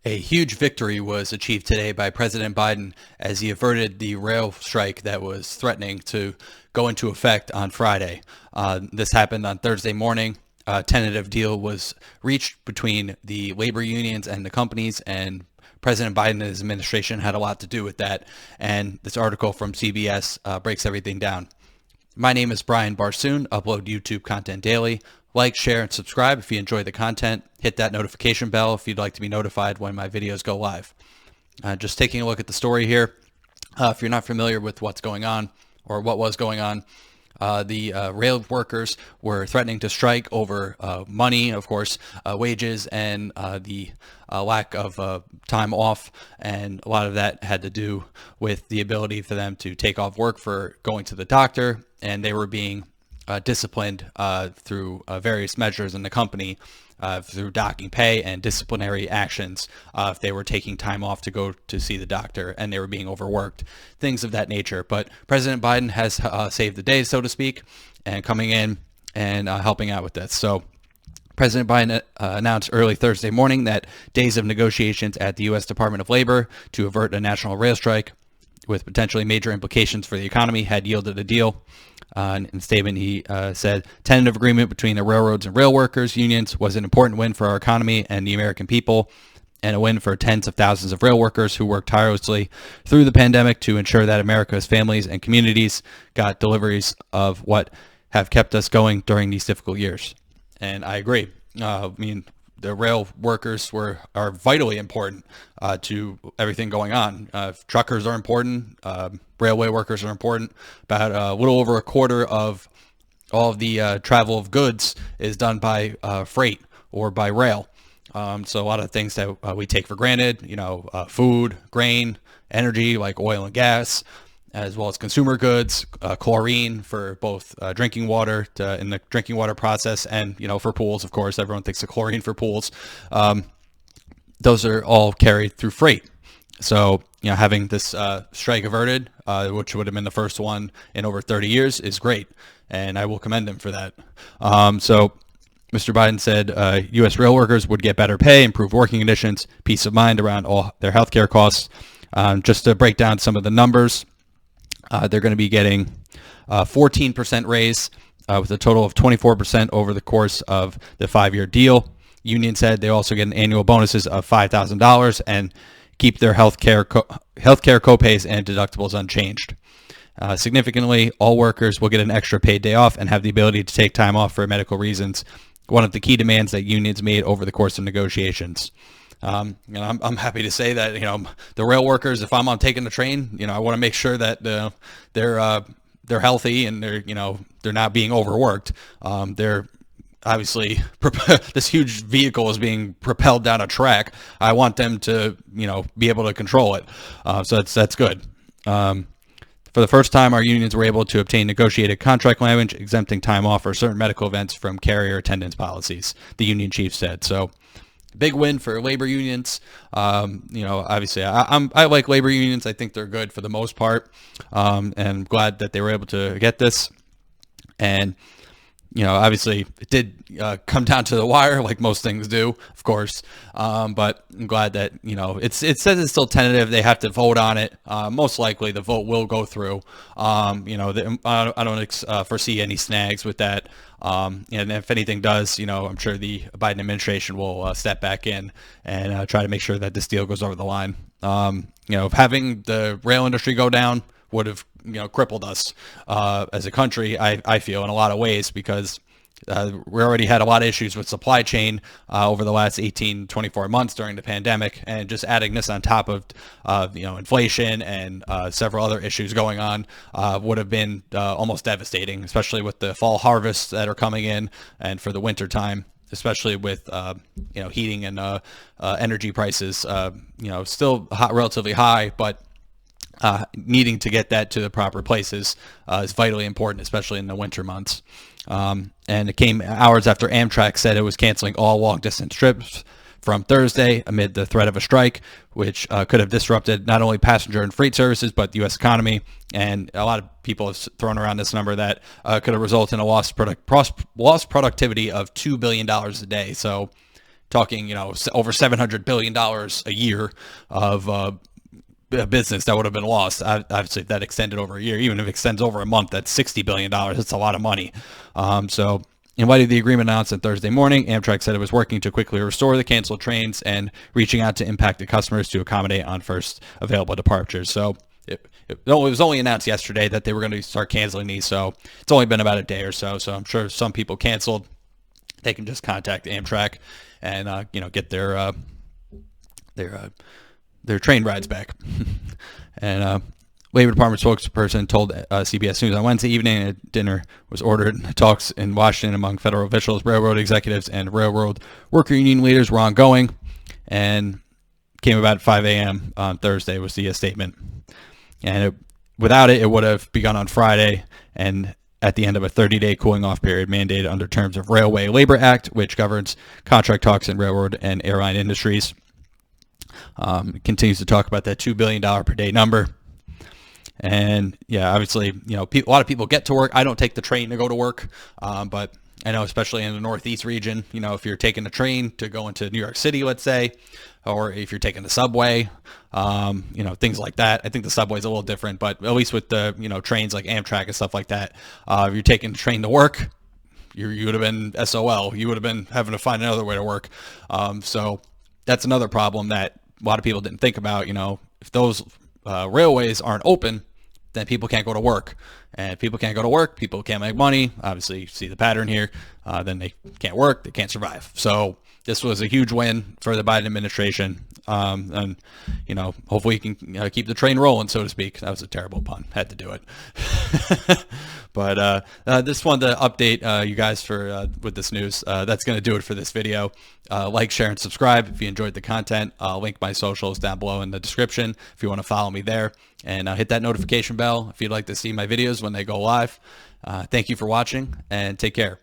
A huge victory was achieved today by President Biden as he averted the rail strike that was threatening to go into effect on Friday. This happened on Thursday morning. A tentative deal was reached between the labor unions and the companies, and President Biden and his administration had a lot to do with that. And this article from CBS breaks everything down. My name is Brian Barsoon. Upload YouTube content daily. Like, share, and subscribe if you enjoy the content. Hit that notification bell if you'd like to be notified when my videos go live. Just taking a look at the story here. If you're not familiar with what's going on or what was going on, the rail workers were threatening to strike over money, of course, wages, and the lack of time off. And a lot of that had to do with the ability for them to take off work for going to the doctor. And they were being disciplined through various measures in the company, through docking pay and disciplinary actions if they were taking time off to go to see the doctor and they were being overworked, things of that nature. But President Biden has saved the day, so to speak, and coming in and helping out with this. So President Biden announced early Thursday morning that days of negotiations at the U.S. Department of Labor to avert a national rail strike with potentially major implications for the economy had yielded a deal. In a statement, he said, tentative agreement between the railroads and rail workers unions was an important win for our economy and the American people, and a win for tens of thousands of rail workers who worked tirelessly through the pandemic to ensure that America's families and communities got deliveries of what have kept us going during these difficult years. And I agree. The rail workers are vitally important to everything going on. Truckers are important. Railway workers are important. About a little over a quarter of all of the travel of goods is done by freight or by rail. So a lot of things that we take for granted, food, grain, energy like oil and gas, as well as consumer goods, chlorine for both drinking water in the drinking water process, and for pools, of course, everyone thinks of chlorine for pools. Those are all carried through freight. So having this strike averted, which would have been the first one in over 30 years, is great, and I will commend them for that. So Mr. Biden said U.S. rail workers would get better pay, improved working conditions, peace of mind around all their health care costs. Just to break down some of the numbers. They're going to be getting 14% raise with a total of 24% over the course of the 5-year deal. Union said they also get an annual bonuses of $5,000 and keep their healthcare copays and deductibles unchanged. Significantly, all workers will get an extra paid day off and have the ability to take time off for medical reasons, one of the key demands that unions made over the course of negotiations. I'm happy to say that the rail workers, if I'm on taking the train, I want to make sure that they're healthy and they're not being overworked. They're obviously this huge vehicle is being propelled down a track. I want them to be able to control it. So that's good. For the first time, our unions were able to obtain negotiated contract language exempting time off for certain medical events from carrier attendance policies, the union chief said. So big win for labor unions. Obviously, I like labor unions. I think they're good for the most part, and glad that they were able to get this. And obviously, it did come down to the wire, like most things do, of course. But I'm glad that it says it's still tentative. They have to vote on it. Most likely, the vote will go through. I don't foresee any snags with that. And if anything does, I'm sure the Biden administration will step back in and try to make sure that this deal goes over the line. Having the rail industry go down would have crippled us as a country, I feel, in a lot of ways, because we already had a lot of issues with supply chain over the last 18, 24 months during the pandemic, and just adding this on top of inflation and several other issues going on would have been almost devastating, especially with the fall harvests that are coming in, and for the winter time, especially with heating and energy prices still relatively high, but needing to get that to the proper places is vitally important, especially in the winter months. And it came hours after Amtrak said it was canceling all long-distance trips from Thursday amid the threat of a strike, which could have disrupted not only passenger and freight services, but the U.S. economy. And a lot of people have thrown around this number that could have resulted in a lost productivity of $2 billion a day. So talking, over $700 billion a year of a business that would have been lost. Obviously, if that extended over a year, even if it extends over a month, that's $60 billion. That's a lot of money. So in light of the agreement announced on Thursday morning, Amtrak said it was working to quickly restore the canceled trains and reaching out to impacted customers to accommodate on first available departures. So it was only announced yesterday that they were going to start canceling these. So it's only been about a day or so. So I'm sure some people canceled. They can just contact Amtrak and get their train rides back. And Labor Department spokesperson told CBS News on Wednesday evening a dinner was ordered. Talks in Washington among federal officials, railroad executives, and railroad worker union leaders were ongoing, and came about at 5 a.m. on Thursday was the statement. And without it, it would have begun on Friday and at the end of a 30-day cooling-off period mandated under terms of Railway Labor Act, which governs contract talks in railroad and airline industries. Continues to talk about that $2 billion per day number. And yeah, obviously, a lot of people get to work. I don't take the train to go to work, but I know especially in the Northeast region, if you're taking a train to go into New York City, let's say, or if you're taking the subway, things like that. I think the subway's a little different, but at least with the, trains like Amtrak and stuff like that, if you're taking the train to work, you would have been SOL. You would have been having to find another way to work. So that's another problem that a lot of people didn't think about. If those railways aren't open, then people can't go to work. And if people can't go to work, people can't make money. Obviously, you see the pattern here. Then they can't work, they can't survive. So this was a huge win for the Biden administration. And, hopefully you can keep the train rolling, so to speak. That was a terrible pun. Had to do it. But just wanted to update you guys for with this news. That's going to do it for this video. Like, share, and subscribe if you enjoyed the content. I'll link my socials down below in the description if you want to follow me there. And hit that notification bell if you'd like to see my videos when they go live. Thank you for watching, and take care.